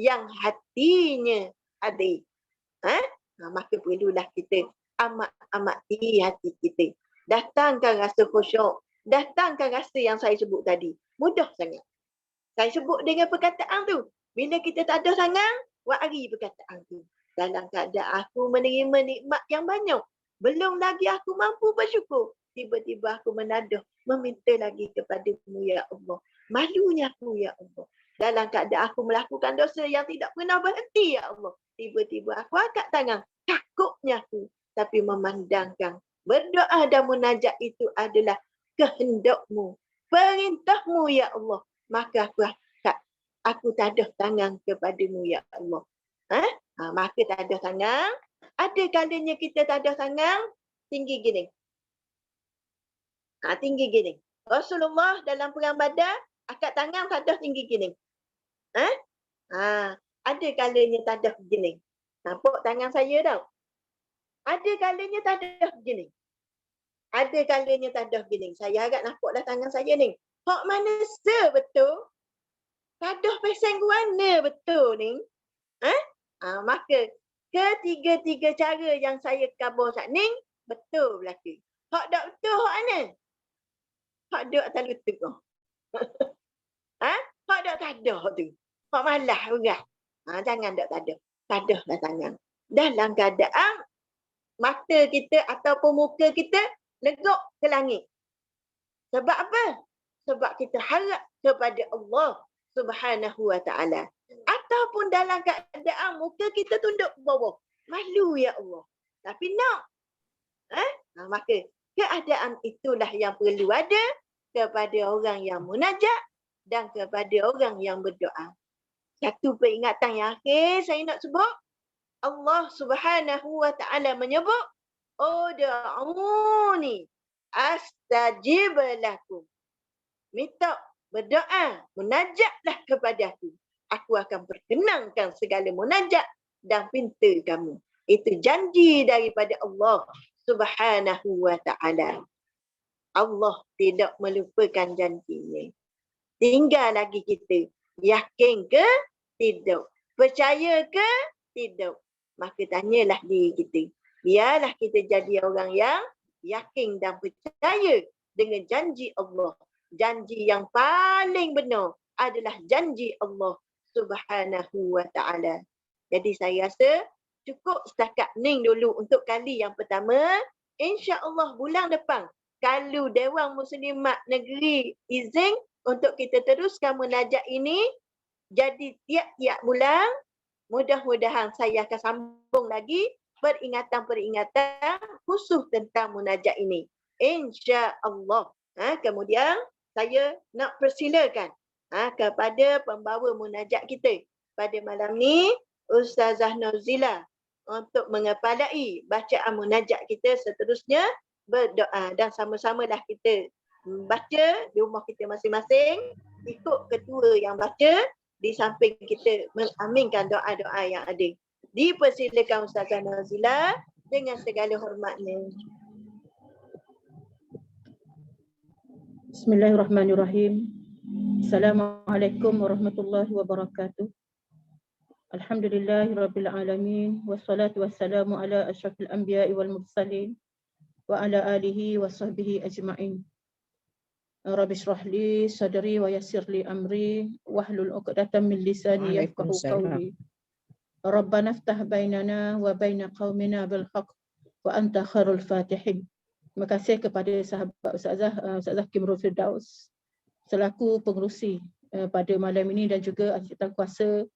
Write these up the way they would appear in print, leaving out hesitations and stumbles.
yang hatinya adil. Maka perlulah kita amat-amati hati kita. Datangkan rasa khusyuk. Datangkan rasa yang saya sebut tadi. Mudah sangat. Saya sebut dengan perkataan tu. Bila kita tak ada sangat, wari perkataan tu. Dalam keadaan aku menerima nikmat yang banyak. Belum lagi aku mampu bersyukur. Tiba-tiba aku menadah, meminta lagi kepada-Mu, ya Allah. Malunya aku, ya Allah. Dalam keadaan aku melakukan dosa yang tidak pernah berhenti, ya Allah. Tiba-tiba aku angkat tangan. Takutnya aku. Tapi memandangkan berdoa dan munajat itu adalah kehendak-Mu. Perintah-Mu, ya Allah. Maka aku tadah tangan kepada-Mu, ya Allah. Maka tadah tangan. Ada kalanya kita tadah tangan tinggi gini. Tinggi gini. Rasulullah dalam perang Badar angkat tangan tadah tinggi gini. Ada kalanya tadah begini. Nampak tangan saya tau? Ada kalanya tadah begini. Ada kalanya tadah begini. Saya harap nampaklah tangan saya ni. Hak mana betul? Tadah peseng warna betul ni. Maka ketiga-tiga cara yang saya kabar saat ni betul berlaku. Hak tak betul hak mana? Hak duk tak betul. Hak tak tadah tu. Hak malah berat. Jangan tak tadah. Tadahlah tangan. Dalam keadaan mata kita ataupun muka kita legok ke langit. Sebab apa? Sebab kita harap kepada Allah Subhanahu wa ta'ala. Ataupun dalam keadaan muka kita tunduk ke bawah. Malu, ya Allah. Tapi nak. Maka keadaan itulah yang perlu ada kepada orang yang munajat dan kepada orang yang berdoa. Satu peringatan yang akhir saya nak sebut. Allah Subhanahu wa ta'ala menyebut, Ud'uni astajib lakum. Minta berdoa, munajatlah kepada aku. Aku akan perkenankan segala munajat dan pinta kamu. Itu janji daripada Allah Subhanahu wa ta'ala. Allah tidak melupakan janjinya. Tinggal lagi kita. Yakin ke? Tidak. Percaya ke? Tidak. Maka tanyalah diri kita. Biarlah kita jadi orang yang yakin dan percaya dengan janji Allah. Janji yang paling benar adalah janji Allah Subhanahu wa ta'ala. Jadi saya rasa cukup setakat ni dulu untuk kali yang pertama. InsyaAllah bulan depan, kalau Dewan Muslimat Negeri izin untuk kita teruskan munajat ini, jadi tiap-tiap bulan, mudah-mudahan saya akan sambung lagi peringatan-peringatan khusus tentang munajat ini. InsyaAllah. Kemudian saya nak persilakan kepada pembawa munajat kita pada malam ni, Ustazah Nozila, untuk mengepalai bacaan munajat kita seterusnya, berdoa dan sama-samalah kita baca di rumah kita masing-masing, ikut ketua yang baca, di samping kita mengaminkan doa-doa yang ada. Dipersilakan Ustazah Nozila dengan segala hormatnya. Bismillahirrahmanirrahim. Assalamualaikum warahmatullahi wabarakatuh. Alhamdulillahirabbil alamin wassalatu wassalamu ala asyrafil anbiya'i wal mursalin wa ala alihi wa sahbihi ajma'in. Rabbi shrah li sadri wa yassir li amri wahlul 'uqdatam min lisani yafqahu qawli. Rabbana iftah bainana wa baina qaumina bil haqq wa anta khairul fatihin. Terima kasih kepada sahabat Ustazah Kimrul Firdaus selaku pengerusi pada malam ini dan juga ahli kuasa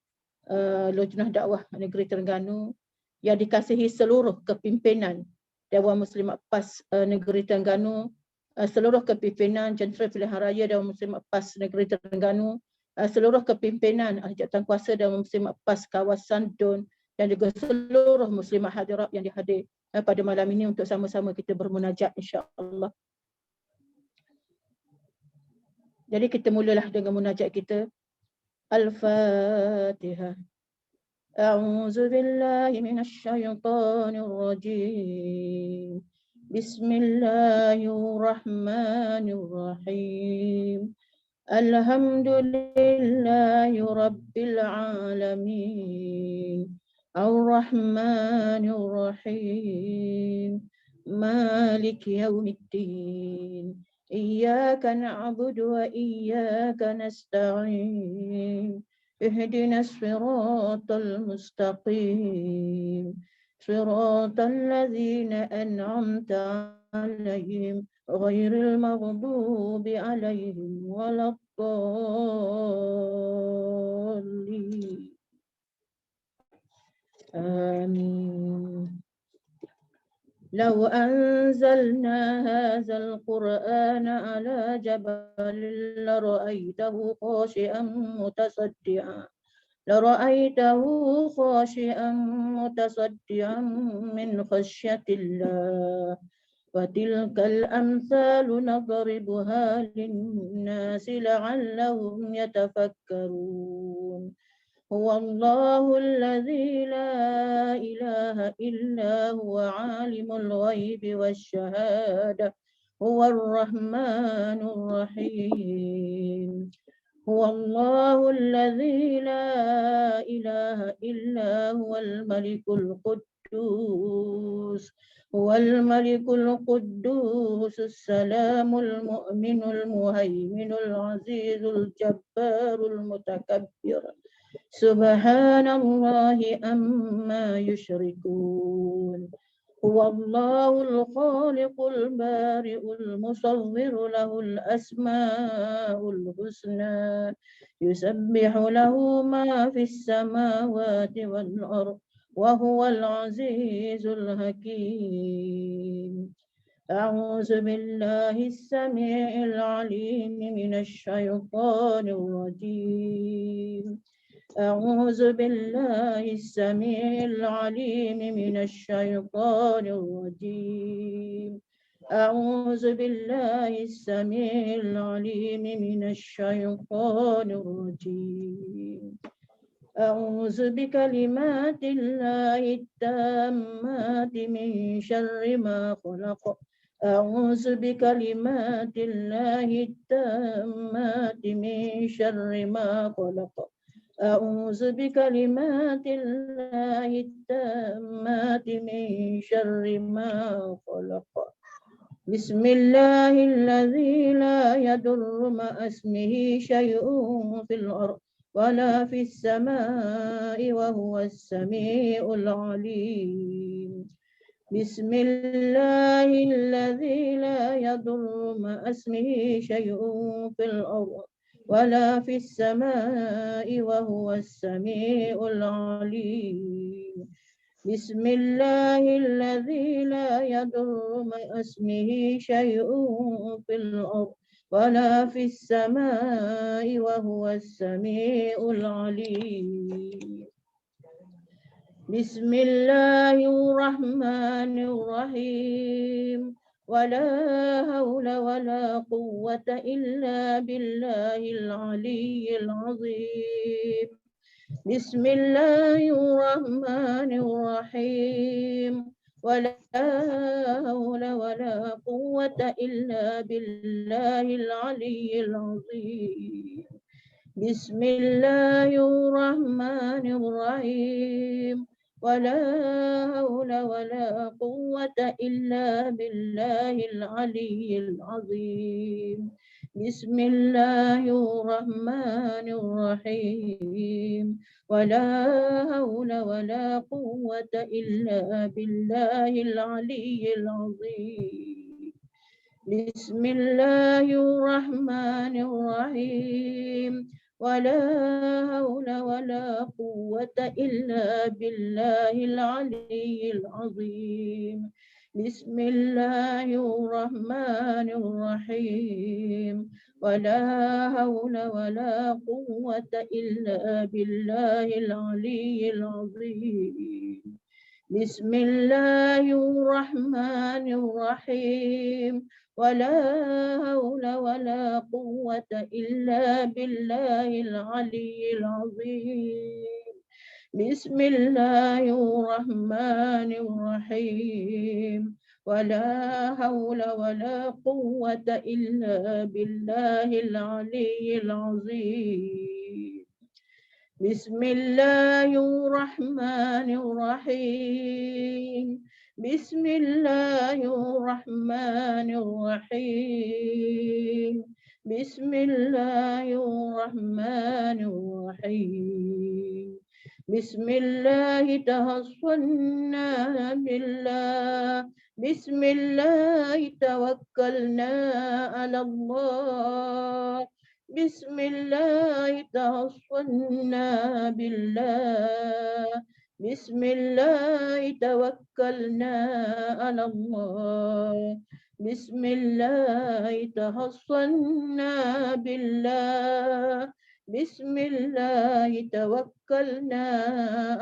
Lojnah Dakwah Negeri Terengganu yang dikasihi seluruh kepimpinan Dewan Muslimat PAS Negeri Terengganu, seluruh kepimpinan Jentera Pilihan Raya Dewan Muslimat PAS Negeri Terengganu, seluruh kepimpinan ahli kuasa Dewan Muslimat PAS kawasan Dun dan juga seluruh muslimat hadirat yang dihadir pada malam ini untuk sama-sama kita bermunajat insya-Allah. Jadi kita mulalah dengan munajat kita. Al-Fatihah. A'udzu billahi minasy syaithanir rajim. Bismillahirrahmanirrahim. Alhamdulillahi Rabbil Alamin. Ar-Rahmanir Rahim. Malik Yawmiddin. Iyyaka na'budu wa iyyaka nasta'in. Ihdinas siratal mustaqim. Siratal ladzina an'amta 'alaihim ghairil maghdubi 'alaihim waladdallin. Amin. لو أنزلنا هذا القرآن على جبل لرأيته خاشعا متصدعا من خشية الله. وتلك الأمثال نضربها للناس لعلهم يتفكرون. هو الله الذي لا إله إلا هو عالم الغيب والشهادة هو الرحمن الرحيم. هو الله الذي لا إله إلا هو الملك القدوس السلام المؤمن المهيمن العزيز الجبار المتكبر. سبحان الله أما يشركون. هو الله الخالق البارئ المصور له الأسماء الحسنى يسبح له ما في السماوات والأرض وهو العزيز الحكيم. أعوذ بالله السميع العليم من الشيطان الرجيم. أعوذ بالله السميع العليم من الشيطان الرجيم. أعوذ بالله السميع العليم من الشيطان الرجيم. أعوذ بكلمات الله التامات من شر ما خلق. أعوذ بكلمات الله التامات من شر ما خلق. أعوذ بكلمات الله التامات من شر ما خلق. بسم الله الذي لا يضر مع اسمه شيء في الأرض ولا في السماء وهو السميع العليم. بسم الله الذي لا يضر مع اسمه شيء في الأرض ولا في السماء وهو السميع العليم. بسم الله الذي لا يضر مع اسمه شيء في الأرض ولا في السماء وهو السميع العليم. بسم الله الرحمن الرحيم. ولا حول ولا قوة إلا بالله العلي العظيم. بسم الله الرحمن الرحيم. ولا حول ولا قوة إلا بالله العلي العظيم. بسم الله الرحمن الرحيم. ولا حول ولا قوة إلا بالله العلي العظيم. بسم الله الرحمن الرحيم. ولا حول ولا قوة إلا بالله العلي العظيم. بسم الله الرحمن الرحيم. ولا حول ولا قوة إلا بالله العلي العظيم. بسم الله الرحمن الرحيم. ولا حول ولا قوة إلا بالله العلي العظيم. بسم الله الرحمن الرحيم. ولا حول ولا قوة إلا بالله العلي العظيم. بسم الله الرحمن الرحيم. ولا حول ولا قوة إلا بالله العلي العظيم. بسم الله الرحمن الرحيم. بسم الله الرحمن الرحيم. بسم الله الرحمن الرحيم. بسم الله توصلنا بالله. بسم الله توكلنا على الله. بسم الله توصلنا بالله. بسم الله توكلنا على الله. بسم الله توصلنا بالله. بسم الله توكلنا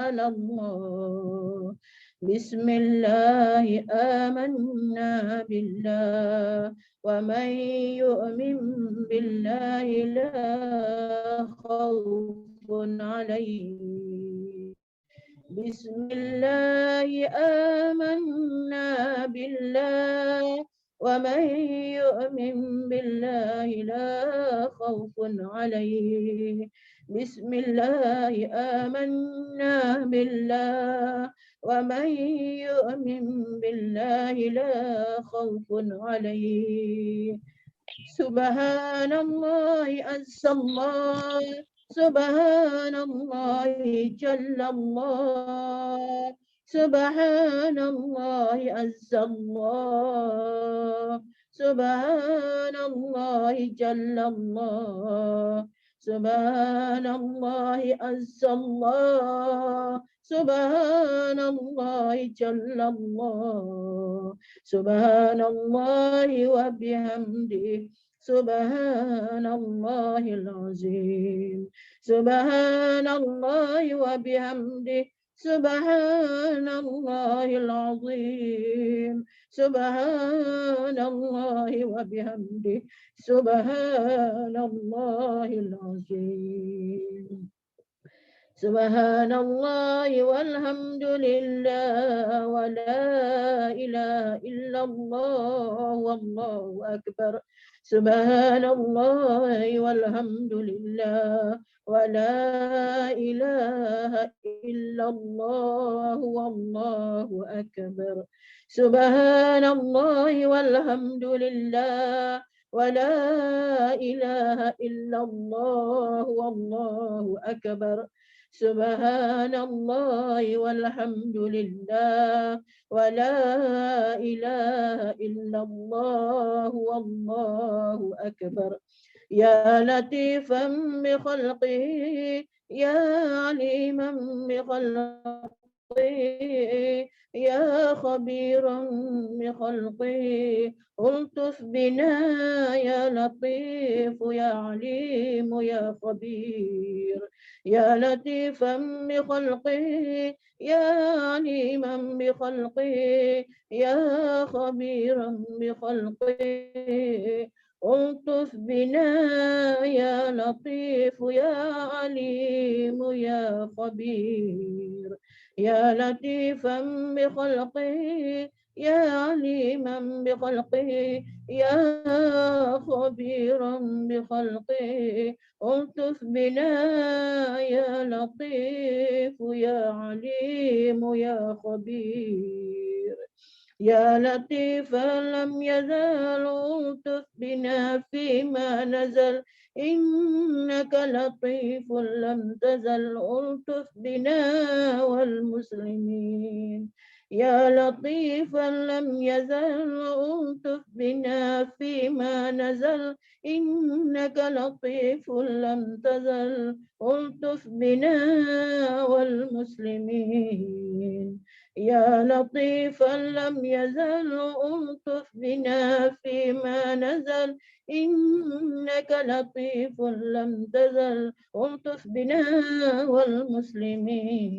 على الله. بسم الله آمنا بالله. ومن يؤمن بالله لا خوف عليه. بسم الله آمنا بالله. ومن يؤمن بالله لا خوف عليه. بسم الله آمنا بالله. ومن يؤمن بالله لا خوف عليه. سبحان الله عز الله. سبحان الله جل الله. سبحان الله عز الله. سبحان الله جل الله. سبحان الله عز الله. سبحان الله جل الله. سبحان الله وبحمده. سبحان الله العظيم. سبحان الله وبحمده. سبحان الله العظيم. سبحان الله وبحمده. سبحان الله العظيم. سبحان الله والحمد لله ولا إله إلا الله والله أكبر. سبحان الله والحمد لله ولا إله إلا الله والله أكبر. سبحان الله والحمد لله ولا إله إلا الله والله أكبر. سبحان الله والحمد لله ولا إله إلا الله والله أكبر. يا لطيفا بخلقه يا عليما بخلقه يا خبيرا بخلقه الطف بنا يا لطيف يا عليم يا خبير. يا لطيفا بخلقه يا عليما بخلقه يا خبيرا بخلقه الطف بنا يا لطيف يا عليم يا خبير. يا لطيفا بخلقه يا عليما بخلقه يا خبيرا بخلقه الطف بنا يا لطيف يا عليم يا خبير. يا لطيفا لم يزل الطف بنا فيما نزل إنك لطيف لم تزل الطف بنا والمسلمين. يا لطيفا لم يزل الطف بنا فيما نزل إنك لطيف لم تزل الطف بنا والمسلمين. يا لطيفا لم يزل الطف بنا فيما نزل إنك لطيف لم تزل الطف بنا والمسلمين.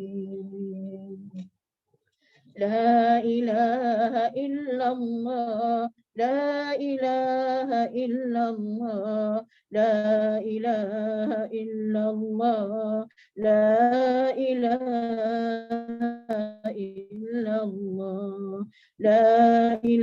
لا إله إلا الله. لا إله إلا الله. لا إله إلا الله. لا إله إلا الله. لا إله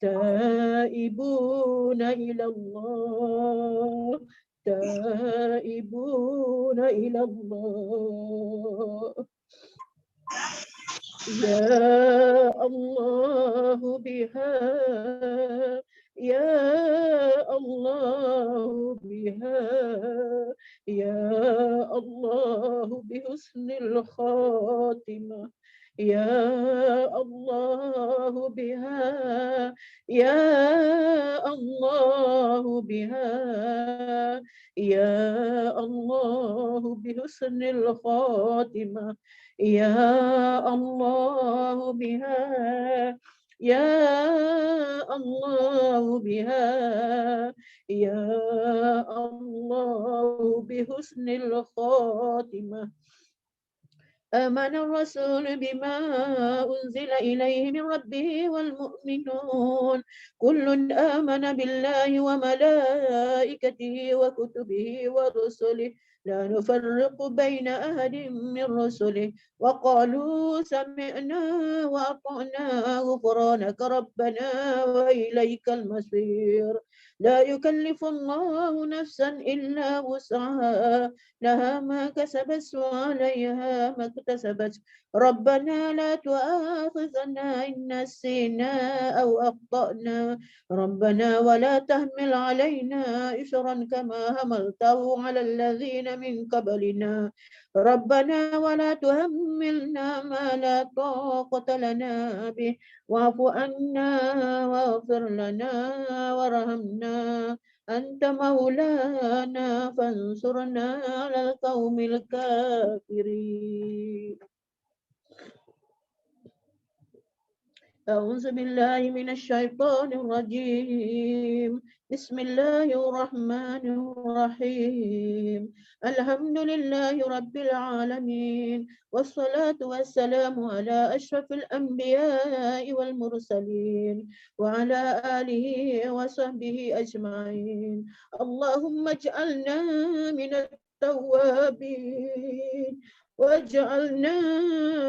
تائبون إلى الله تائبون إلى الله يا الله بها يا الله بها يا الله بحسن الخاتمة يا الله بها يا الله بها يا الله بحسن الخاتمة يا الله بها يا الله بها يا الله بحسن الخاتمة آمن الرسول بما أنزل إليه من ربه والمؤمنون كل آمن بالله وملائكته وكتبه ورسله لا نفرق بين أحد من رسله وقالوا سمعنا وأطعنا غفرانك ربنا وإليك المصير لا يكلف الله نفسا إلا وسعها لها ما كسبت وعليها ما اكتسبت ربنا لا تؤاخذنا إن نسينا أو أخطأنا ربنا ولا تحمل علينا إصرا كما حملته على الذين من قبلنا ربنا ولا تحملنا ما لا طاقة لنا به واعف عنا واغفر لنا وارحمنا أنت مولانا فانصرنا على القوم الكافرين أعوذ بالله من الشيطان الرجيم بسم الله الرحمن الرحيم الحمد لله رب العالمين والصلاة والسلام على أشرف الأنبياء والمرسلين وعلى آله وصحبه أجمعين اللهم اجعلنا من التوابين واجعلنا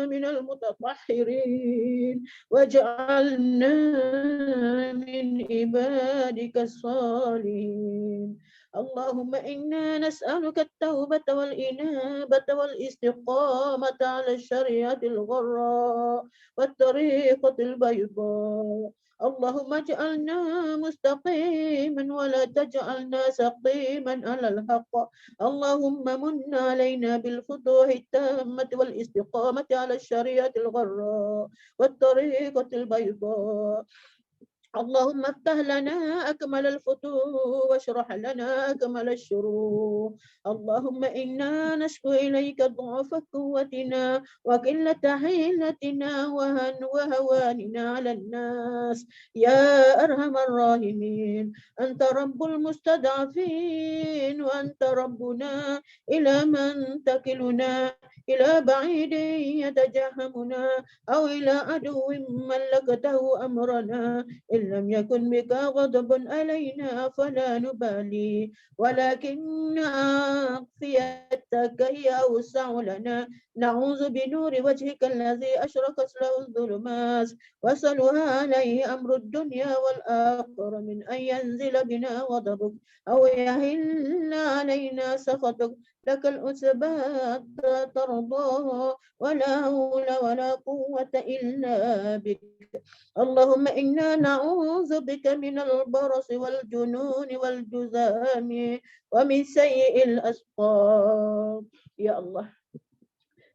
من المتطهرين واجعلنا من عبادك الصالحين اللهم إنا نسألك التوبة والإنابة والاستقامة على الشريعة الغراء والطريقة البيضاء اللهم اجعلنا مستقيما ولا تجعلنا سقيما على الحق اللهم من علينا بالفتوح التامة والاستقامة على الشريعة الغراء والطريقة البيضاء اللهم افتح لنا أكمل الفتوح واشرح لنا أكمل الشروق اللهم إنا نشكو إليك ضعف قوتنا وقلة حيلتنا وهواننا على الناس يا أرحم الراحمين أنت رب المستضعفين وأنت ربنا إلى من تكلنا إلى بعيد يتجهمنا أو إلى عدو ملكته أمرنا إن لم يكن بك غضب علينا فلا نبالي ولكن عافيتك هي أوسع لنا نعوذ بنور وجهك الذي أشرقت له الظلمات وصلها عليه أمر الدنيا والآخرة من أن ينزل بنا غضبك أو يهل علينا سخطك لك الأسبات ترضاها ولا حول ولا قوة إلا بك اللهم إنا نعوذ بك من البرص والجنون والجذام ومن سيء الأسقام يا الله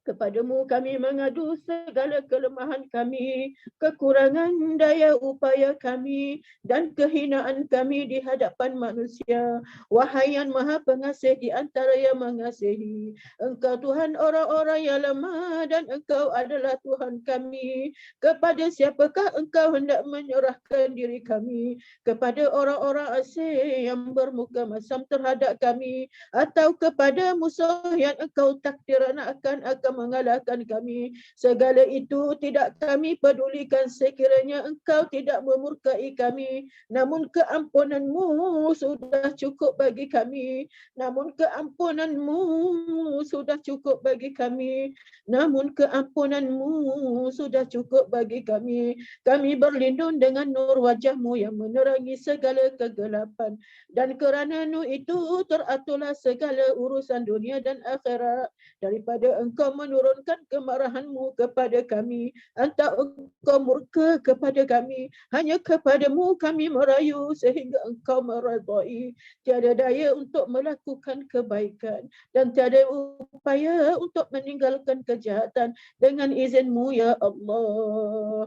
Kepadamu kami mengadu segala kelemahan kami, kekurangan daya upaya kami dan kehinaan kami di hadapan manusia. Wahai yang Maha Pengasih di antara yang mengasihi, Engkau Tuhan orang-orang yang lemah dan Engkau adalah Tuhan kami. Kepada siapakah Engkau hendak menyerahkan diri kami? Kepada orang-orang asing yang bermuka masam terhadap kami atau kepada musuh yang Engkau takdirkan akan mengalahkan kami. Segala itu tidak kami pedulikan sekiranya Engkau tidak memurkai kami. Namun keampunanmu sudah cukup bagi kami. Namun keampunanmu sudah cukup bagi kami. Namun keampunanmu sudah cukup bagi kami. Kami berlindung dengan nur wajahmu yang menerangi segala kegelapan. Dan kerana nur itu teraturlah segala urusan dunia dan akhirat. Daripada Engkau menurunkan kemarahanmu kepada kami, entah Engkau murka kepada kami, hanya kepadamu kami merayu sehingga Engkau meredai. Tiada daya untuk melakukan kebaikan dan tiada upaya untuk meninggalkan kejahatan dengan izinmu ya Allah.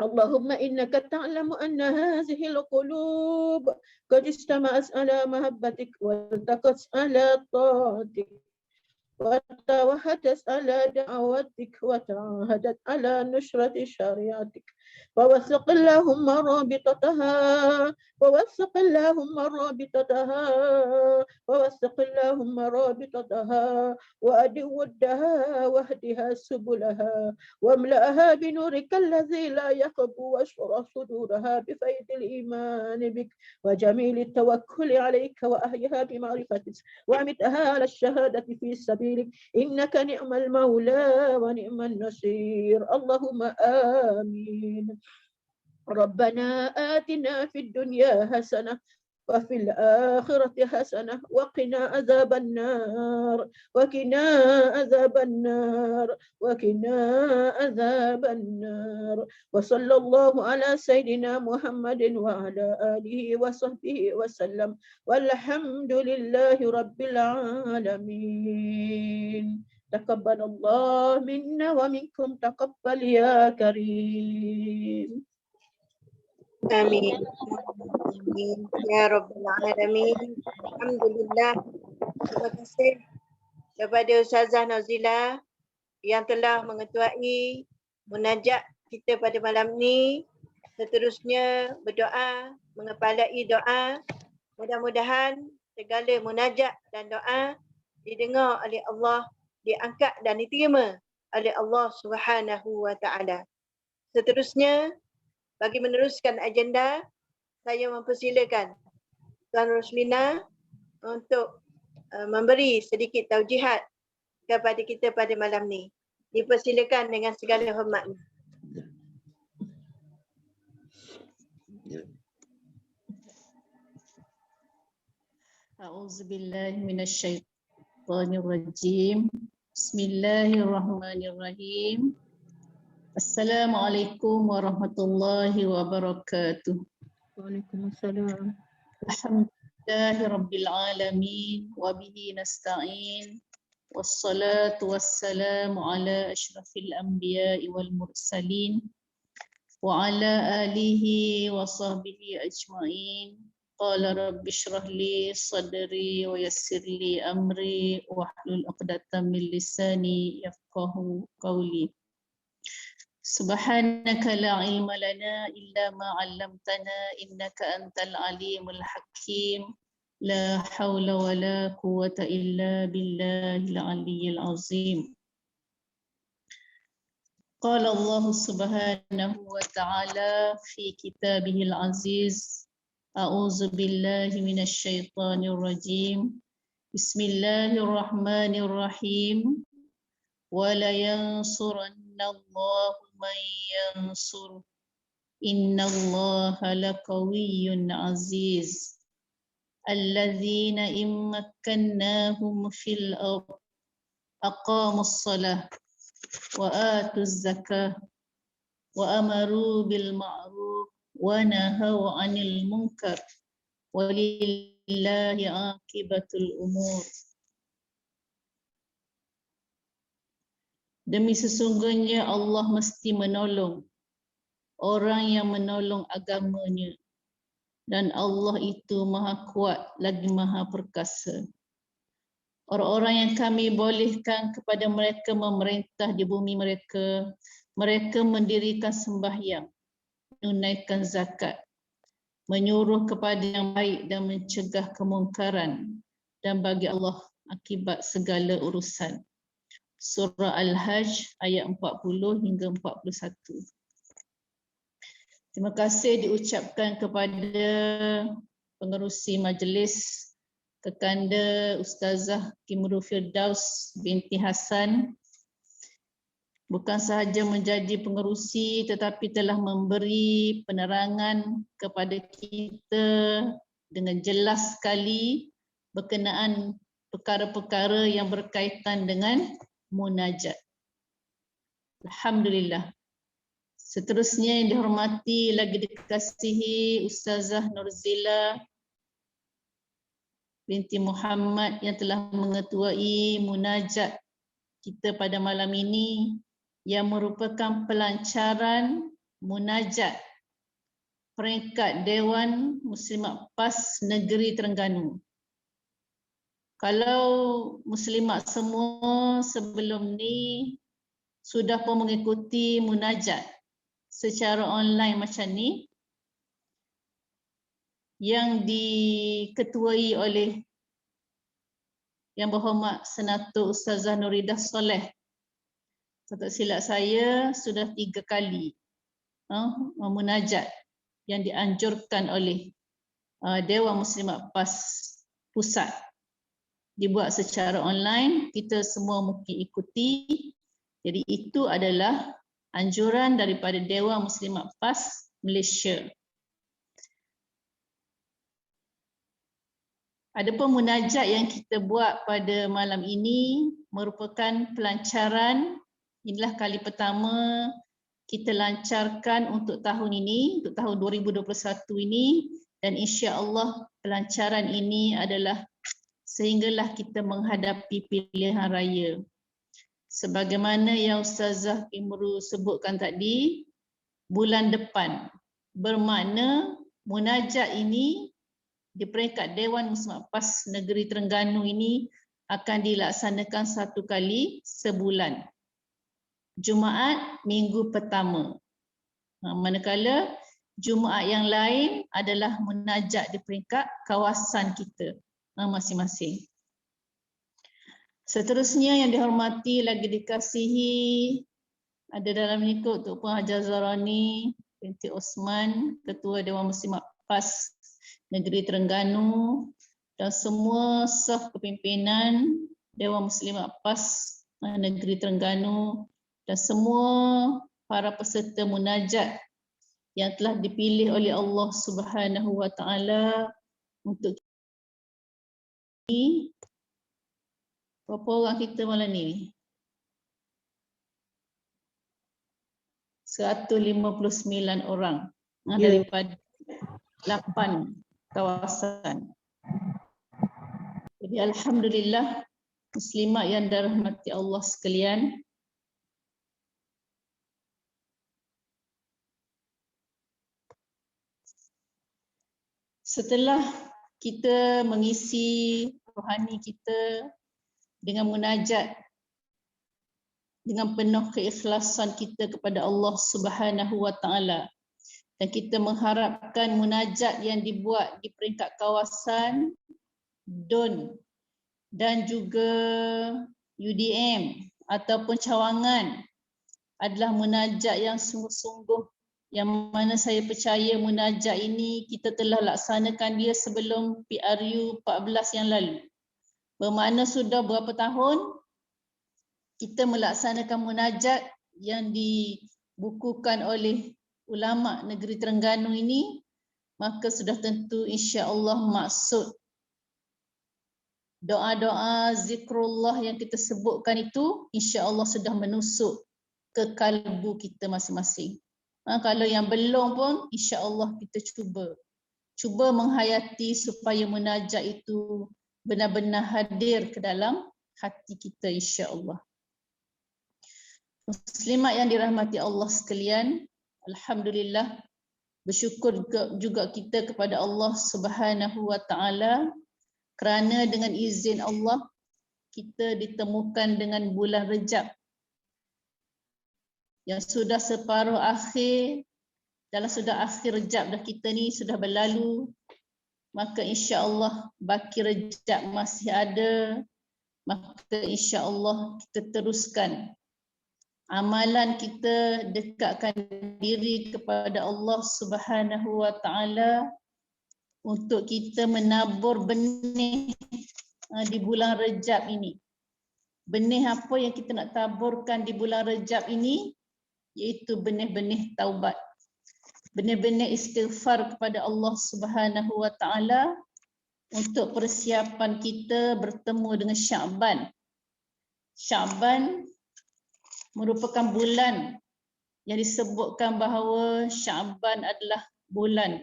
Allahumma innaka ta'lamu anna hazihi al-qulub qad istama'at ala mahabbatik wa taqat ala ta'atik وتوحدت على دعوتك وتعاهدت على نشرة شريعتك فوثق اللهم رابطتها ووثق اللهم رابطتها ووثق اللهم رابطتها وأدي ودها واهدها سبلها واملأها بنورك الذي لا يخبو واشرح صدورها بفيض الإيمان بك وجميل التوكل عليك وأهيها بمعرفتك وأمتها على الشهادة في سبيلك إنك نعم المولى ونعم النصير اللهم آمين. ربنا آتنا في الدنيا حسنة وفي الآخرة حسنة وقنا عذاب النار وقنا عذاب النار وقنا عذاب النار وصلى الله على سيدنا محمد وعلى آله وصحبه وسلم والحمد لله رب العالمين. تقبل الله منا ومنكم تقبل يا كريم. Amin. Amin. Ya Rabbal Alamin. Alhamdulillah. Terima kasih kepada Ustazah Nazila yang telah mengetuai munajat kita pada malam ni. Seterusnya berdoa, mengepalai doa. Mudah-mudahan segala munajat dan doa didengar oleh Allah, diangkat dan diterima oleh Allah Subhanahu wa taala. Seterusnya, bagi meneruskan agenda, saya mempersilakan Tuan Roslina untuk memberi sedikit taujihat kepada kita pada malam ni. Dipersilakan dengan segala hormat. A'udzubillahi minasyaitonirrajim. Bismillahirrahmanirrahim. Assalamualaikum warahmatullahi wabarakatuh. Waalaikumsalam. Alhamdulillahi rabbil alamin wa bihi nasta'in. Wassalatu wassalamu ala asyrafil anbiya'i wal mursalin wa ala alihi wa sahbihi ajma'in. Qala rabbi shrah li sadri wa yassir li amri wahlul 'uqdatam min lisani yafqahu qawli. Subhanaka la ilma lana illa ma 'allamtana innaka antal alimul hakim. La haula wa la quwwata illa billahil aliyyil azim. Qala Allah subhanahu wa ta'ala fi kitabihil aziz. A'udzu billahi minasy syaithanir rajim. Bismillahirrahmanirrahim. Wa la yansurannallahu man yansur. Innallaha laqawiyyun aziz. Alladzina immakkannahum fil ardh aqamus shalah wa atuz zakah wa amaru bil ma'ruf wa nahaw 'anil munkar walillahi 'aqibatul umur. Demi sesungguhnya Allah mesti menolong orang yang menolong agamanya, dan Allah itu maha kuat lagi maha perkasa. Orang-orang yang kami bolehkan kepada mereka memerintah di bumi mereka, mereka mendirikan sembahyang, menunaikan zakat, menyuruh kepada yang baik dan mencegah kemungkaran, dan bagi Allah akibat segala urusan. surah Al-Hajj ayat 40 hingga 41. Terima kasih diucapkan kepada pengerusi majlis Kekanda Ustazah Kimru Firdaus binti Hasan, bukan sahaja menjadi pengerusi tetapi telah memberi penerangan kepada kita dengan jelas sekali berkenaan perkara-perkara yang berkaitan dengan munajat. Alhamdulillah. Seterusnya yang dihormati lagi dikasihi Ustazah Nurzila binti Muhammad yang telah mengetuai munajat kita pada malam ini, yang merupakan pelancaran munajat peringkat Dewan Muslimat PAS Negeri Terengganu. Kalau muslimat semua sebelum ni sudah pun mengikuti munajat secara online macam ni, yang diketuai oleh Yang Berhormat Senator Ustazah Nuridah Soleh. Tak silap saya sudah 3 kali munajat yang dianjurkan oleh Dewan Muslimat PAS Pusat dibuat secara online. Kita semua mungkin ikuti. Jadi itu adalah anjuran daripada Dewan Muslimat PAS Malaysia. Adapun munajat yang kita buat pada malam ini merupakan pelancaran. Inilah kali pertama kita lancarkan untuk tahun ini, untuk tahun 2021 ini, dan insya-Allah pelancaran ini adalah sehinggalah kita menghadapi pilihan raya. Sebagaimana yang Ustazah Imru sebutkan tadi, bulan depan, bermakna munajat ini di peringkat Dewan Muslimat PAS Negeri Terengganu ini akan dilaksanakan 1 kali sebulan. Jumaat minggu pertama. Manakala Jumaat yang lain adalah munajat di peringkat kawasan kita masing-masing. Seterusnya yang dihormati lagi dikasihi, ada dalam ni kot Tok Puan Hajar Zarani binti Osman, Ketua Dewan Muslimat PAS Negeri Terengganu, dan semua staf kepimpinan Dewan Muslimat PAS Negeri Terengganu, dan semua para peserta munajat yang telah dipilih oleh Allah Subhanahu Wa Taala untuk ini. Berapa orang kita malam ni? 159 orang daripada 8 kawasan. Jadi alhamdulillah muslimat yang dirahmati Allah sekalian, setelah kita mengisi rohani kita dengan munajat dengan penuh keikhlasan kita kepada Allah Subhanahu Wa Taala, dan kita mengharapkan munajat yang dibuat di peringkat kawasan, DUN dan juga UDM ataupun cawangan adalah munajat yang sungguh-sungguh, yang mana saya percaya munajat ini kita telah laksanakan dia sebelum PRU 14 yang lalu. Bermakna sudah berapa tahun kita melaksanakan munajat yang dibukukan oleh ulama negeri Terengganu ini, maka sudah tentu insya-Allah maksud doa-doa zikrullah yang kita sebutkan itu insya-Allah sudah menusuk ke kalbu kita masing-masing. Kalau yang belum pun insya-Allah kita cuba menghayati supaya munajat itu benar-benar hadir ke dalam hati kita insya-Allah. Muslimat yang dirahmati Allah sekalian, alhamdulillah bersyukur juga kita kepada Allah Subhanahu Wa Taala kerana dengan izin Allah kita ditemukan dengan bulan Rejab yang sudah separuh akhir, dalam sudah akhir Rejab dah, kita ni sudah berlalu, maka insya-Allah baki Rejab masih ada, maka insya-Allah kita teruskan amalan kita, dekatkan diri kepada Allah Subhanahu wa taala untuk kita menabur benih di bulan Rejab ini. Benih apa yang kita nak taburkan di bulan Rejab ini? Iaitu benih-benih taubat. Benih-benih istighfar kepada Allah Subhanahu wa taala untuk persiapan kita bertemu dengan Syaban. Syaban merupakan bulan yang disebutkan bahawa Syaban adalah bulan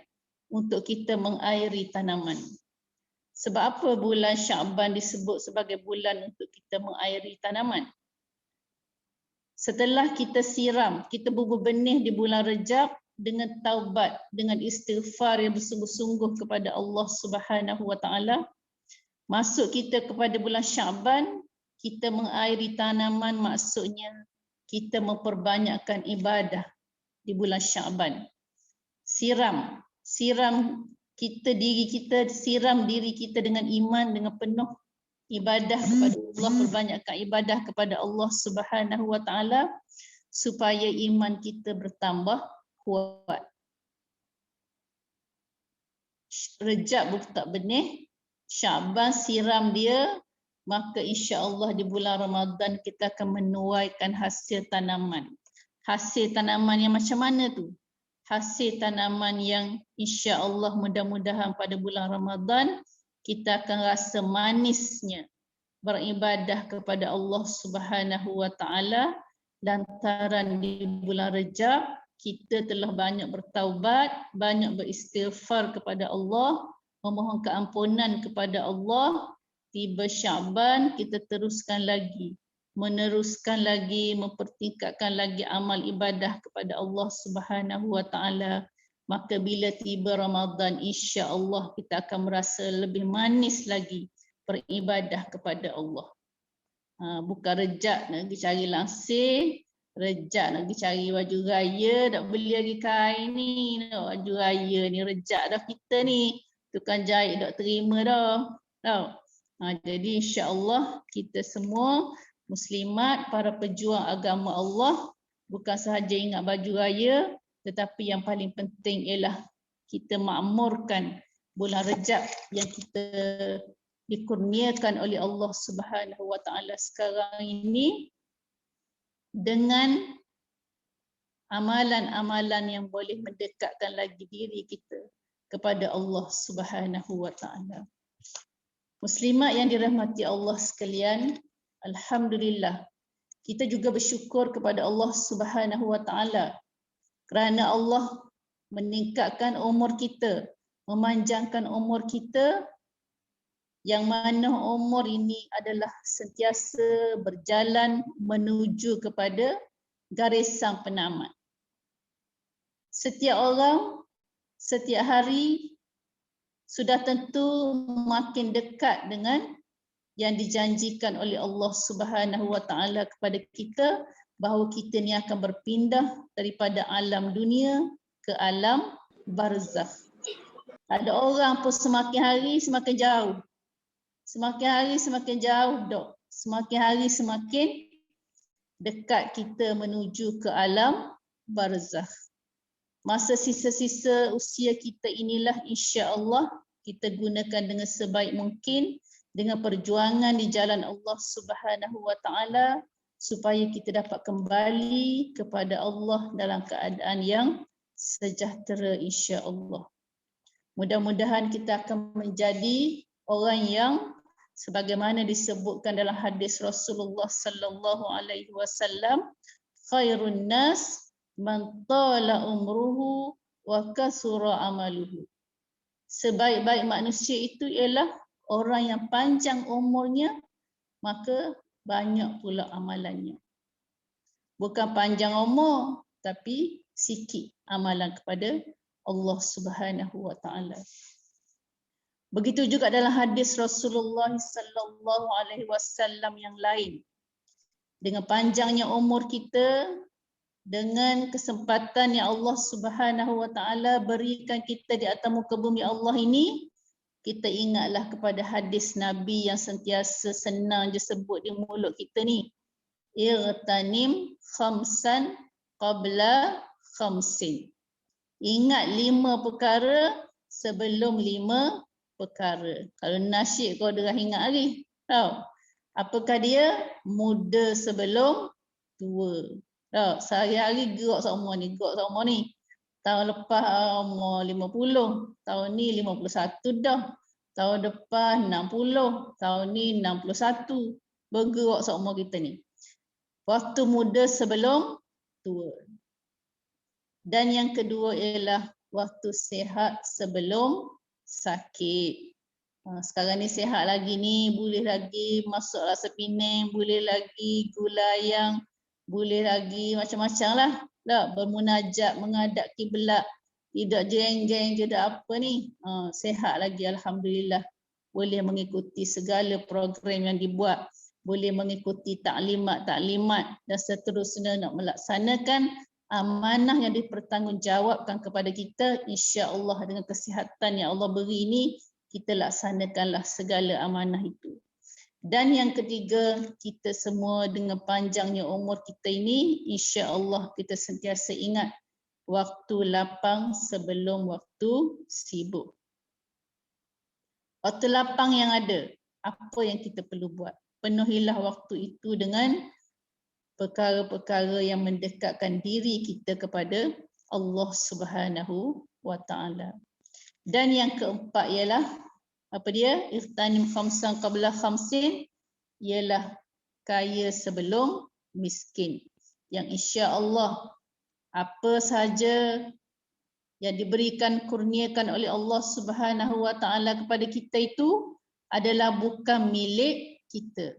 untuk kita mengairi tanaman. Sebab apa bulan Syaban disebut sebagai bulan untuk kita mengairi tanaman? Setelah kita siram, kita bubur benih di bulan Rejab dengan taubat, dengan istighfar yang bersungguh-sungguh kepada Allah Subhanahu wa taala, masuk kita kepada bulan Syaban, kita mengairi tanaman, maksudnya kita memperbanyakkan ibadah di bulan Syaban. Siram kita diri kita, siram diri kita dengan iman, dengan penuh ibadah kepada Allah, perbanyakkan ibadah kepada Allah Subhanahu wa taala supaya iman kita bertambah kuat. Rejab buka benih, Syaban siram dia, maka insya-Allah di bulan Ramadan kita akan menuaikan hasil tanaman. Hasil tanaman yang macam mana tu? Hasil tanaman yang insya-Allah mudah-mudahan pada bulan Ramadan kita akan rasa manisnya beribadah kepada Allah Subhanahu wa taala lantaran di bulan Rejab kita telah banyak bertaubat, banyak beristighfar kepada Allah, memohon keampunan kepada Allah. Tiba Syaban kita teruskan lagi, meneruskan lagi, mempertingkatkan lagi amal ibadah kepada Allah Subhanahu wa taala. Maka bila tiba Ramadan, insya-Allah kita akan merasa lebih manis lagi beribadah kepada Allah. Bukan Rejab nak pergi cari langsir, Rejab nak pergi cari baju raya, nak beli lagi kain ni, baju raya ni Rejab dah kita ni, tukang jahit dah terima dah. Tahu? Jadi insya-Allah kita semua muslimat, para pejuang agama Allah, bukan sahaja ingat baju raya, tetapi yang paling penting ialah kita makmurkan bulan Rejab yang kita dikurniakan oleh Allah Subhanahu wa taala sekarang ini dengan amalan-amalan yang boleh mendekatkan lagi diri kita kepada Allah Subhanahu wa taala. Muslimat yang dirahmati Allah sekalian, alhamdulillah kita juga bersyukur kepada Allah Subhanahu wa taala kerana Allah meningkatkan umur kita, memanjangkan umur kita, yang mana umur ini adalah sentiasa berjalan menuju kepada garisan penamat. Setiap orang, setiap hari sudah tentu makin dekat dengan yang dijanjikan oleh Allah Subhanahu wa taala kepada kita bahawa kita ni akan berpindah daripada alam dunia ke alam barzakh. Ada orang pun semakin hari semakin jauh. Semakin hari semakin jauh dok. Semakin hari semakin dekat kita menuju ke alam barzakh. Masa sisa-sisa usia kita inilah insya-Allah kita gunakan dengan sebaik mungkin dengan perjuangan di jalan Allah Subhanahu wa taala supaya kita dapat kembali kepada Allah dalam keadaan yang sejahtera insya-Allah. Mudah-mudahan kita akan menjadi orang yang sebagaimana disebutkan dalam hadis Rasulullah sallallahu alaihi wasallam, khairun nas man tala umruhu wa kasura amaluhu. Sebaik-baik manusia itu ialah orang yang panjang umurnya maka banyak pula amalannya. Bukan panjang umur tapi sikit amalan kepada Allah Subhanahu wa taala. Begitu juga dalam hadis Rasulullah sallallahu alaihi wasallam yang lain. Dengan panjangnya umur kita, dengan kesempatan yang Allah Subhanahu wa taala berikan kita di atas muka bumi Allah ini, kita ingatlah kepada hadis Nabi yang sentiasa senang je sebut di mulut kita ni. Irtanim khamsan qabla khamsin. Ingat 5 perkara sebelum 5 perkara. Kalau nasyid kau dah ingat lagi. Tahu? Apakah dia? Muda sebelum tua. Tahu? Sehari-hari gerak semua ni, Tahun lepas umur 50, tahun ni 51 dah. Tahun depan 60, tahun ni 61. Bergerak seumur kita ni. Waktu muda sebelum tua. Dan yang kedua ialah waktu sihat sebelum sakit. Sekarang ni sihat lagi ni, boleh lagi masuk rasa Penang, boleh lagi gulayang, boleh lagi macam-macam lah. Bermunajat, menghadap kiblat, tidak jeng-jeng, tidak apa ni. Sihat lagi alhamdulillah. Boleh mengikuti segala program yang dibuat, boleh mengikuti taklimat dan seterusnya nak melaksanakan amanah yang dipertanggungjawabkan kepada kita. Insya-Allah dengan kesihatan yang Allah beri ini, kita laksanakanlah segala amanah itu. Dan yang ketiga, kita semua dengan panjangnya umur kita ini, insya-Allah kita sentiasa ingat waktu lapang sebelum waktu sibuk. Waktu lapang yang ada, apa yang kita perlu buat? Penuhilah waktu itu dengan perkara-perkara yang mendekatkan diri kita kepada Allah Subhanahu wa taala. Dan yang keempat ialah apa dia? Irtanim khamsan qabla khamsin, ialah kaya sebelum miskin. Yang insya-Allah apa sahaja yang diberikan kurniakan oleh Allah Subhanahu wa taala kepada kita itu adalah bukan milik kita,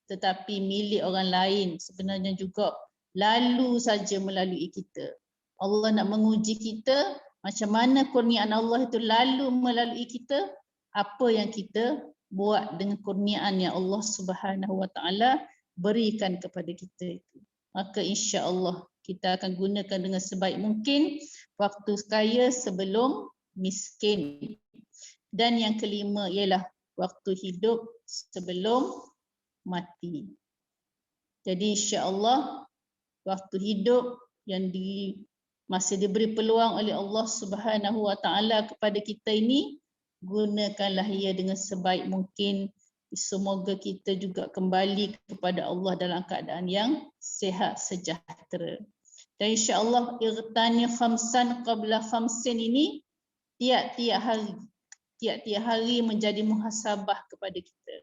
tetapi milik orang lain sebenarnya juga, lalu saja melalui kita. Allah nak menguji kita macam mana kurniaan Allah itu lalu melalui kita, apa yang kita buat dengan kurniaan yang Allah Subhanahu wa taala berikan kepada kita itu. Maka insya-Allah kita akan gunakan dengan sebaik mungkin waktu kaya sebelum miskin. Dan yang kelima ialah waktu hidup sebelum mati. Jadi insya-Allah waktu hidup yang masih diberi peluang oleh Allah Subhanahu wa taala kepada kita ini, gunakanlah ia dengan sebaik mungkin. Semoga kita juga kembali kepada Allah dalam keadaan yang sihat sejahtera. Dan insya-Allah irtani khamsan qabla khamsin ini tiap-tiap hari menjadi muhasabah kepada kita.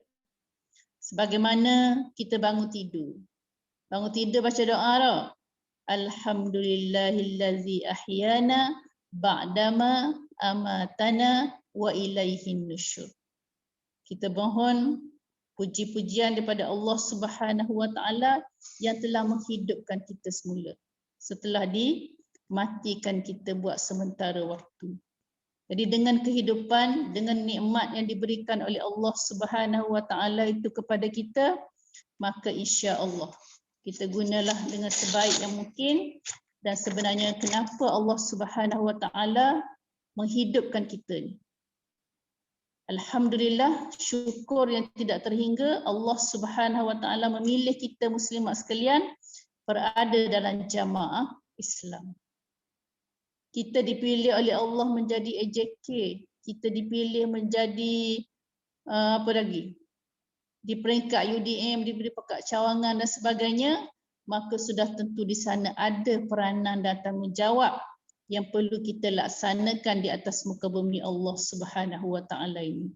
Sebagaimana kita bangun tidur. Bangun tidur baca doa tau. Alhamdulillahillazi ahyana ba'dama amatana wa ilaihin nusyur. Kita mohon puji-pujian daripada Allah Subhanahu wa taala yang telah menghidupkan kita semula setelah dimatikan kita buat sementara waktu. Jadi dengan kehidupan, dengan nikmat yang diberikan oleh Allah Subhanahu wa taala itu kepada kita, maka insya-Allah kita gunalah dengan sebaik yang mungkin. Dan sebenarnya kenapa Allah Subhanahu wa taala menghidupkan kita ni? Alhamdulillah, syukur yang tidak terhingga, Allah Subhanahu wa taala memilih kita muslimat sekalian berada dalam jamaah Islam. Kita dipilih oleh Allah menjadi AJK, kita dipilih menjadi di peringkat UDM, diberi peringkat cawangan dan sebagainya, maka sudah tentu di sana ada peranan dan tanggungjawab yang perlu kita laksanakan di atas muka bumi Allah Subhanahu wa taala ini.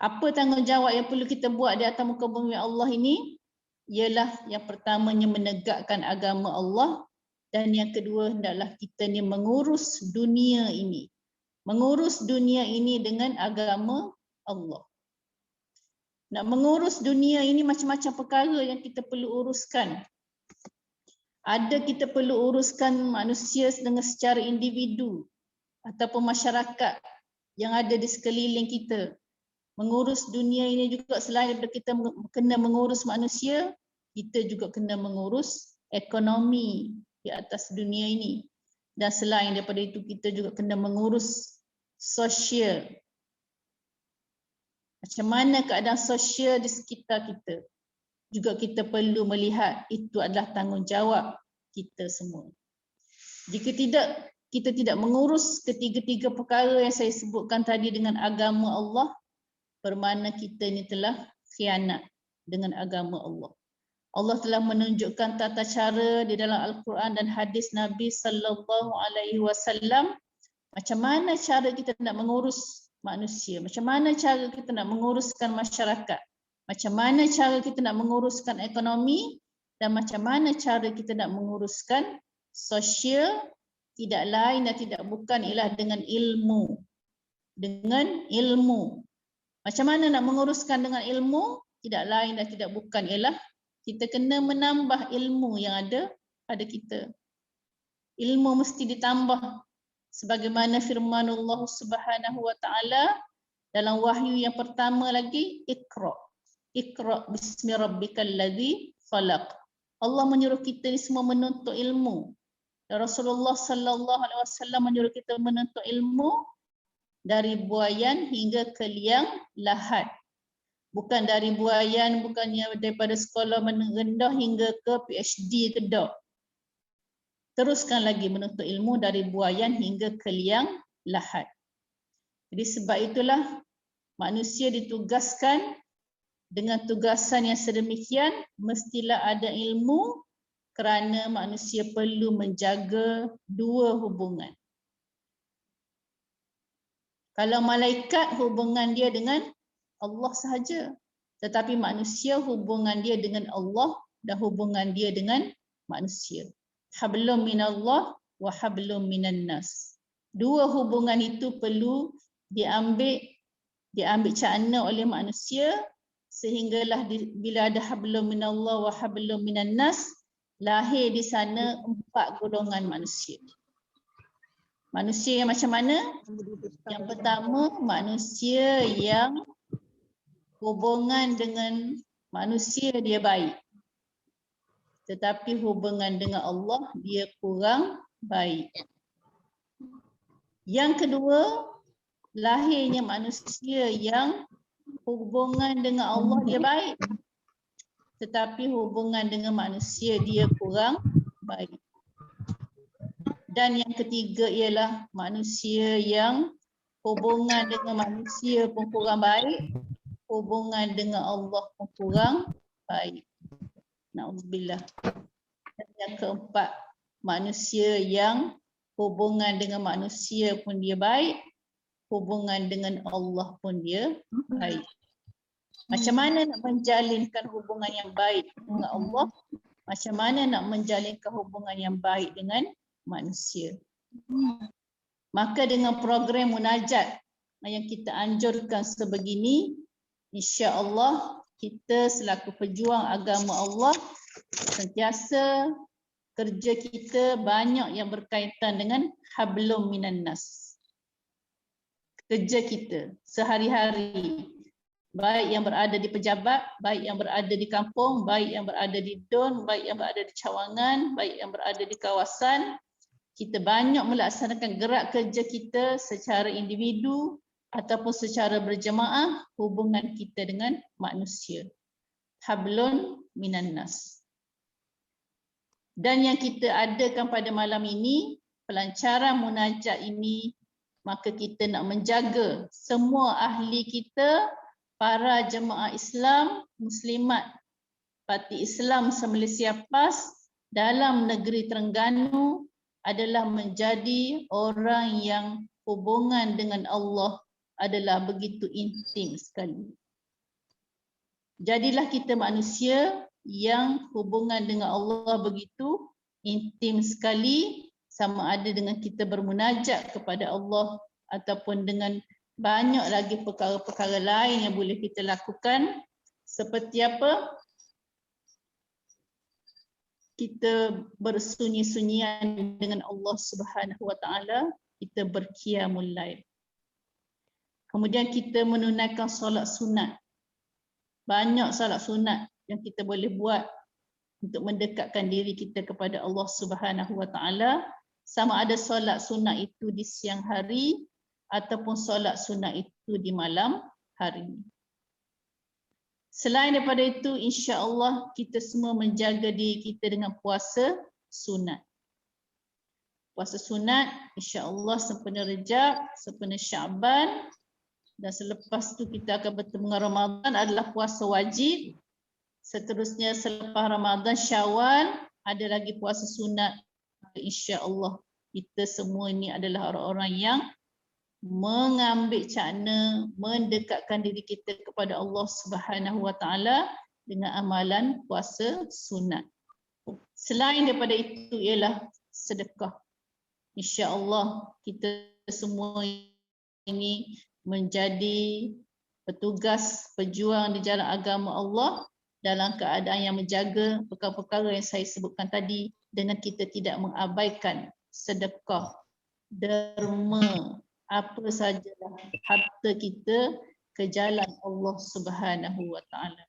Apa tanggungjawab yang perlu kita buat di atas muka bumi Allah ini? Ialah yang pertamanya menegakkan agama Allah, dan yang kedua hendaklah kita ni mengurus dunia ini. Mengurus dunia ini dengan agama Allah. Nak mengurus dunia ini macam-macam perkara yang kita perlu uruskan. Ada kita perlu uruskan manusia dengan secara individu ataupun masyarakat yang ada di sekeliling kita. Mengurus dunia ini juga selain daripada kita kena mengurus manusia, kita juga kena mengurus ekonomi di atas dunia ini. Dan selain daripada itu kita juga kena mengurus sosial. Macam mana keadaan sosial di sekitar kita. Juga kita perlu melihat itu adalah tanggungjawab kita semua. Jika kita tidak mengurus ketiga-tiga perkara yang saya sebutkan tadi dengan agama Allah, bermakna kita ini telah khianat dengan agama Allah. Allah telah menunjukkan tata cara di dalam Al-Quran dan hadis Nabi sallallahu alaihi wasallam macam mana cara kita nak mengurus manusia, macam mana cara kita nak menguruskan masyarakat, macam mana cara kita nak menguruskan ekonomi dan macam mana cara kita nak menguruskan sosial, tidak lain dan tidak bukan ialah dengan ilmu. Dengan ilmu. Macam mana nak menguruskan dengan ilmu? Tidak lain dan tidak bukan ialah kita kena menambah ilmu yang ada pada kita. Ilmu mesti ditambah. Sebagaimana firman Allah Subhanahu wa taala dalam wahyu yang pertama lagi, Iqra. Iqra bismi rabbikal ladzi khalaq. Allah menyuruh kita ni semua menuntut ilmu. Dan Rasulullah sallallahu alaihi wasallam menyuruh kita menuntut ilmu dari buayan hingga ke liang lahat. Bukan dari buayan, bukannya daripada sekolah menengah hingga ke PhD ke dok. Teruskan lagi menuntut ilmu dari buayan hingga ke liang lahat. Jadi sebab itulah manusia ditugaskan dengan tugasan yang sedemikian, mestilah ada ilmu kerana manusia perlu menjaga dua hubungan. Kalau malaikat hubungan dia dengan Allah sahaja, tetapi manusia hubungan dia dengan Allah dan hubungan dia dengan manusia. Hablum minallah wa hablum minan nas. Dua hubungan itu perlu diambil cakna oleh manusia sehinggalah bila ada hablum minallah wa hablum minan nas, lahir di sana 4 golongan manusia. Manusia yang macam mana? Yang pertama, manusia yang hubungan dengan manusia dia baik. Tetapi hubungan dengan Allah dia kurang baik. Yang kedua, lahirnya manusia yang hubungan dengan Allah dia baik. Tetapi hubungan dengan manusia dia kurang baik. Dan yang ketiga ialah manusia yang hubungan dengan manusia pun kurang baik, hubungan dengan Allah pun kurang baik. Na'udzubillah. Dan yang keempat, manusia yang hubungan dengan manusia pun dia baik, hubungan dengan Allah pun dia baik. Macam mana nak menjalinkan hubungan yang baik dengan Allah? Macam mana nak menjalinkan hubungan yang baik dengan manusia? Maka dengan program munajat yang kita anjurkan sebegini, insya-Allah kita selaku pejuang agama Allah sentiasa kerja kita banyak yang berkaitan dengan hablum minan nas. Kerja kita sehari-hari, baik yang berada di pejabat, baik yang berada di kampung, baik yang berada di don, baik yang berada di cawangan, baik yang berada di kawasan, kita banyak melaksanakan gerak kerja kita secara individu ataupun secara berjemaah, hubungan kita dengan manusia. Hablun minan nas. Dan yang kita adakan pada malam ini, pelancaran munajat ini, maka kita nak menjaga semua ahli kita, para jemaah Islam, Muslimat, Parti Islam se-Malaysia PAS dalam negeri Terengganu adalah menjadi orang yang hubungan dengan Allah adalah begitu intim sekali. Jadilah kita manusia yang hubungan dengan Allah begitu intim sekali, sama ada dengan kita bermunajat kepada Allah ataupun dengan banyak lagi perkara-perkara lain yang boleh kita lakukan. Seperti apa? Kita bersunyi-sunyian dengan Allah Subhanahu wa taala, kita berqiyamul lail. Kemudian kita menunaikan solat sunat. Banyak solat sunat yang kita boleh buat untuk mendekatkan diri kita kepada Allah Subhanahu wa taala, sama ada solat sunat itu di siang hari ataupun solat sunat itu di malam hari. Selain daripada itu, insya-Allah kita semua menjaga diri kita dengan puasa sunat. Puasa sunat insya-Allah sempena Rejab, sempena Syaban, dan selepas tu kita akan bertemu dengan Ramadan adalah puasa wajib. Seterusnya selepas Ramadan Syawal ada lagi puasa sunat. Insya-Allah kita semua ini adalah orang-orang yang mengambil cakna mendekatkan diri kita kepada Allah Subhanahu Wa Taala dengan amalan puasa sunat. Selain daripada itu ialah sedekah. Insya-Allah kita semua ini menjadi petugas pejuang di jalan agama Allah dalam keadaan yang menjaga perkara-perkara yang saya sebutkan tadi dengan kita tidak mengabaikan sedekah, derma, apa sajalah harta kita ke jalan Allah Subhanahu Wa Taala.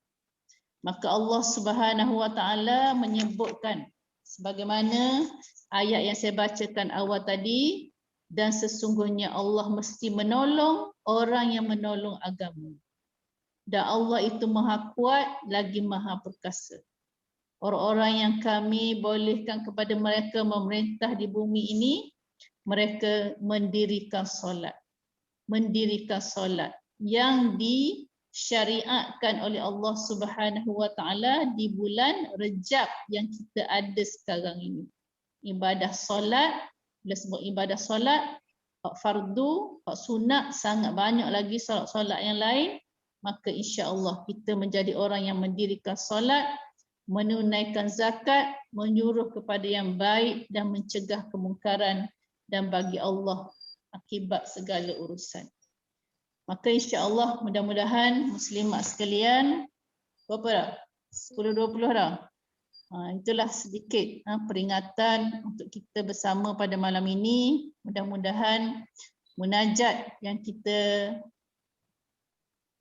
Maka Allah Subhanahu Wa Taala menyebutkan sebagaimana ayat yang saya bacakan awal tadi, dan sesungguhnya Allah mesti menolong orang yang menolong agama. Dan Allah itu maha kuat lagi maha perkasa. Orang-orang yang kami bolehkan kepada mereka memerintah di bumi ini, mereka mendirikan solat. Mendirikan solat yang disyariatkan oleh Allah Subhanahu Wa Taala di bulan Rejab yang kita ada sekarang ini. Ibadah solat, bila sebut ibadah solat, hak fardu, hak sunat, sangat banyak lagi solat-solat yang lain. Maka insya-Allah kita menjadi orang yang mendirikan solat, menunaikan zakat, menyuruh kepada yang baik dan mencegah kemungkaran, dan bagi Allah akibat segala urusan. Maka insya-Allah mudah-mudahan muslimat sekalian, berapa dah? 10-20 dah. Itulah sedikit peringatan untuk kita bersama pada malam ini. Mudah-mudahan munajat yang kita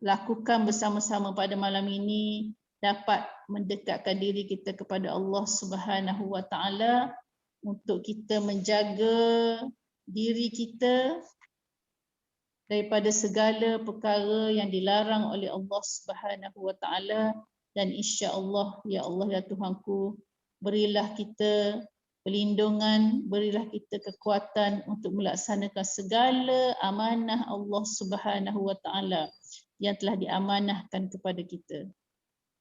lakukan bersama-sama pada malam ini dapat mendekatkan diri kita kepada Allah Subhanahu Wa Taala untuk kita menjaga diri kita daripada segala perkara yang dilarang oleh Allah Subhanahu Wa Taala. Dan insya-Allah, ya Allah ya Tuhanku, berilah kita perlindungan, berilah kita kekuatan untuk melaksanakan segala amanah Allah Subhanahu Wa Taala yang telah diamanahkan kepada kita.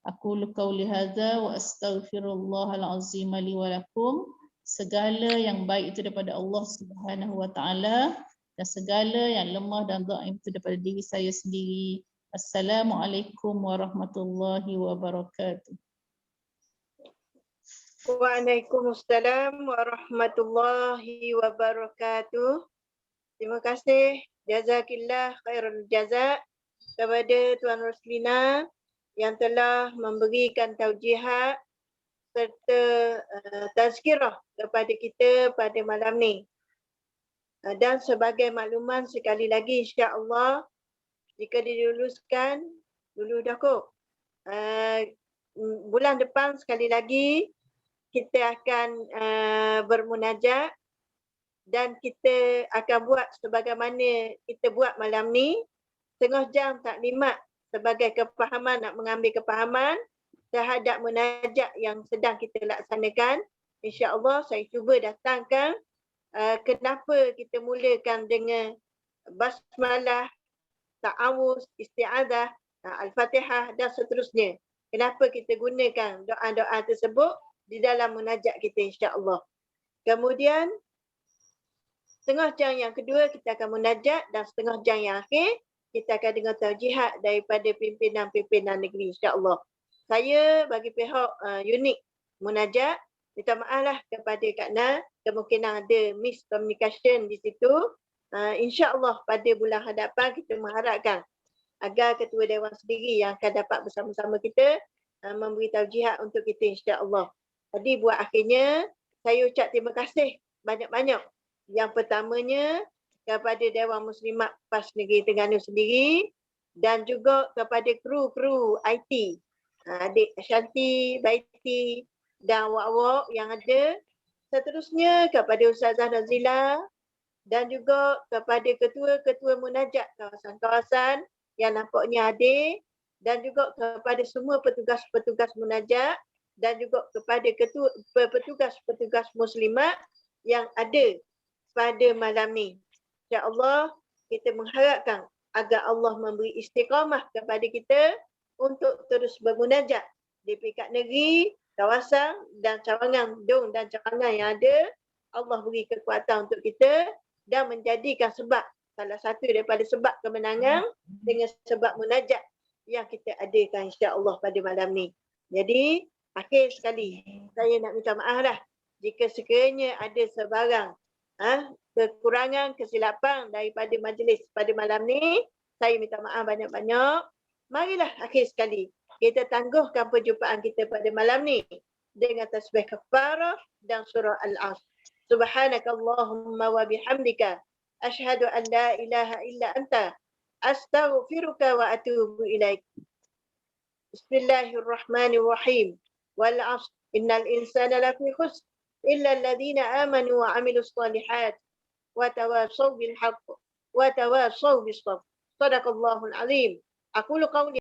Aku qauli hadza wa astaghfirullahal azim li wa lakum. Segala yang baik itu daripada Allah Subhanahu Wa Taala, dan segala yang lemah dan dhaif itu daripada diri saya sendiri. Assalamualaikum warahmatullahi wabarakatuh. Waalaikumsalam warahmatullahi wabarakatuh. Terima kasih. Jazakillah khairul jazak kepada Tuan Roslina yang telah memberikan taujihat serta tazkirah kepada kita pada malam ni. Dan sebagai makluman sekali lagi, insya-Allah jika diluluskan dulu dah kot. Bulan depan sekali lagi kita akan bermunajat dan kita akan buat sebagaimana kita buat malam ni, setengah jam taklimat sebagai kepahaman, nak mengambil kepahaman terhadap munajat yang sedang kita laksanakan. InsyaAllah saya cuba datangkan kenapa kita mulakan dengan basmalah, ta'awuz, isti'adah, al-fatihah dan seterusnya. Kenapa kita gunakan doa-doa tersebut di dalam munajat kita, insya-Allah. Kemudian setengah jam yang kedua kita akan munajat, dan setengah jam yang akhir kita akan dengar taujihat daripada pimpinan-pimpinan negeri, insya-Allah. Saya bagi pihak unit munajat minta maaflah kepada Kak Na, kemungkinan ada miscommunication di situ. InsyaAllah pada bulan hadapan kita mengharapkan agar Ketua Dewan sendiri yang akan dapat bersama-sama kita memberi taujihat untuk kita, insya-Allah. Jadi buat akhirnya saya ucap terima kasih banyak-banyak. Yang pertamanya kepada Dewan Muslimat PAS Negeri Terengganu sendiri, dan juga kepada kru-kru IT, Adik Ashanti, Baiti dan awak-awak yang ada. Seterusnya kepada Ustazah Nazila, dan juga kepada ketua-ketua munajat kawasan-kawasan yang nampaknya hadir, dan juga kepada semua petugas-petugas munajat dan juga kepada petugas-petugas muslimat yang ada pada malam ni. InsyaAllah kita mengharapkan agar Allah memberi istiqamah kepada kita untuk terus bermunajat di peringkat negeri, kawasan dan cawangan dong dan cawangan yang ada. Allah beri kekuatan untuk kita dan menjadikan sebab, salah satu daripada sebab kemenangan dengan sebab munajat yang kita adakan insya-Allah pada malam ni. Jadi, akhir sekali saya nak minta maaf lah jika sekiranya ada sebarang kekurangan, kesilapan daripada majlis pada malam ni. Saya minta maaf banyak-banyak. Marilah akhir sekali kita tangguhkan perjumpaan kita pada malam ni dengan tasbih kafarah dan surah Al-Asr. Subhanakallahumma wa bihamdika asyhadu an la ilaha illa anta astaghfiruka wa atubu ilaik. Bismillahirrahmanirrahim. Wal 'asr innal insana lafi khusr illa alladhina amanu wa 'amilus shalihat wa tawassaw bil haqq wa tawassaw bis sabr. Sadaqallahul azim. Aqulu qawli